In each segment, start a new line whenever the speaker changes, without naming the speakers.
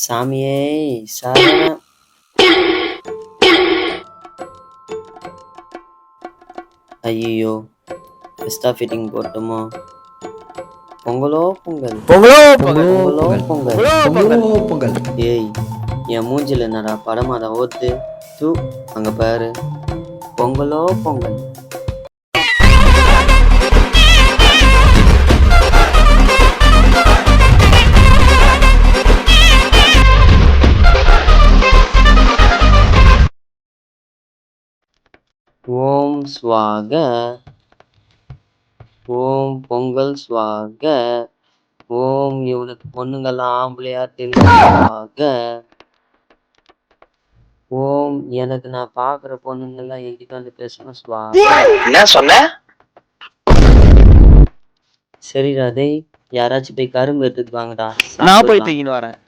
சாமியே சரணம். ஐயோ, எக்ஸ்ட்ரா ஃபிட்டிங் போட்டுமா? பொங்கலோ பொங்கல்,
பொங்கலோ பொங்கல்,
பொங்கலோ பொங்கல்,
பொங்கலோ பொங்கல்.
ஏய், என் மூஞ்சில என்னடா படமாடா ஓத்து தூ. அங்க பாரு, பொங்கலோ பொங்கல். ஓம் ஸ்வாக, ஓம் பொங்கல் ஸ்வாக, ஓம் இவனுக்கு பொண்ணுங்கெல்லாம் ஆம்பளையா தெரியுவாக, ஓம் எனக்கு நான் பாக்குற பொண்ணுங்கெல்லாம் என்கிட்ட வந்து பேசணும் ஸ்வாக.
என்ன சொன்ன?
சரிடா டேய், யாராச்சும் போய் கரும்பு எடுத்துட்டு வாங்கடா.
நான் போய் தூக்கின்னு வரேன்.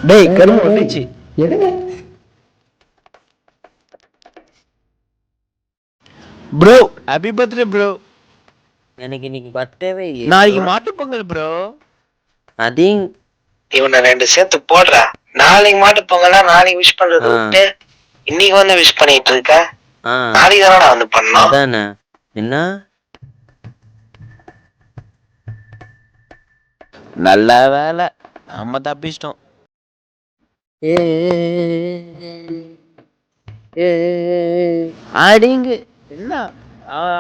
டேய் கரும்பு வந்துச்சு. Bro happy birthday bro.
எனக்கு இன்னைக்கு பர்த்டேவே இல்லையே.
நாளைக்கு மாட்டு பொங்கல் ப்ரோ.
அதிங்
இவனை 2 சேர்த்து போடுறா. நாளைக்கு மாட்டு பொங்கல்னா நாளைக்கு விஷ் பண்றது விட்டு இன்னைக்கு வந்து விஷ் பண்ணிட்டு இருக்க. நாளைக்கு தானடா வந்து பண்ணோம்.
அதானே என்ன?
நல்ல வேலை நம்ம தப்பிச்சிட்டோம். அடிங்கு என்ன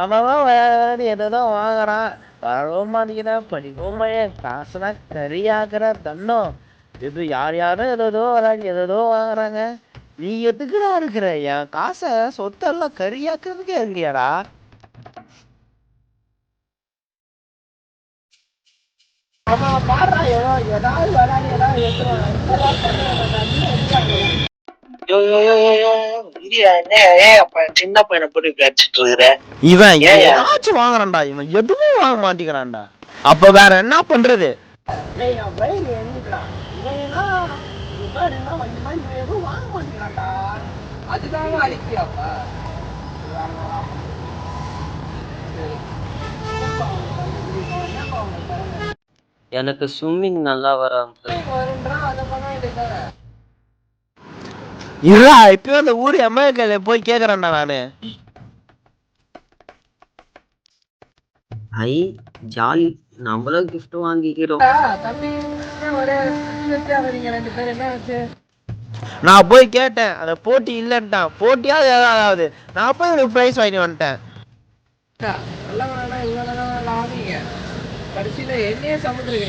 அவன் எதோ வாங்குறான், வரவும் மாட்டேங்கிறான், படிக்கவும் காசுனா கரியாக்குற தண்டம். இது யாரும் ஏதோ வராங்க, ஏதோ வாங்குறாங்க. நீ எதுக்குடா இருக்கிற? என் காசை சொத்தெல்லாம் கரியாக்குறதுக்கே இருக்கியாடா? சின்ன பையனை போட்டு கடிச்சிட்டு இருக்கிற. இவன் ஏதாச்சும் வாங்குறான்டா, இவன் எதுவும் வாங்க மாட்டேங்கிறான்டா. அப்ப வேற என்ன பண்றது?
எனக்கு ஸ்விம்மிங் நல்லா வரும்.
இல்ல இப்பயும் அந்த ஊர் அமெரிக்கால போய் கேக்குறேன்டா நானு.
ஐ ஜாலி, நம்மளும் கிஃப்ட் வாங்கிக்கிறோம்.
நான் போய் கேட்டேன், அந்த போட்டி இல்லன்ட்டான். போட்டியாவது ஏதாவது நான் போய் ஒரு பிரைஸ் வாங்கி வந்துட்டேன்.
கடைசியில என்னையே சமுத்திரம்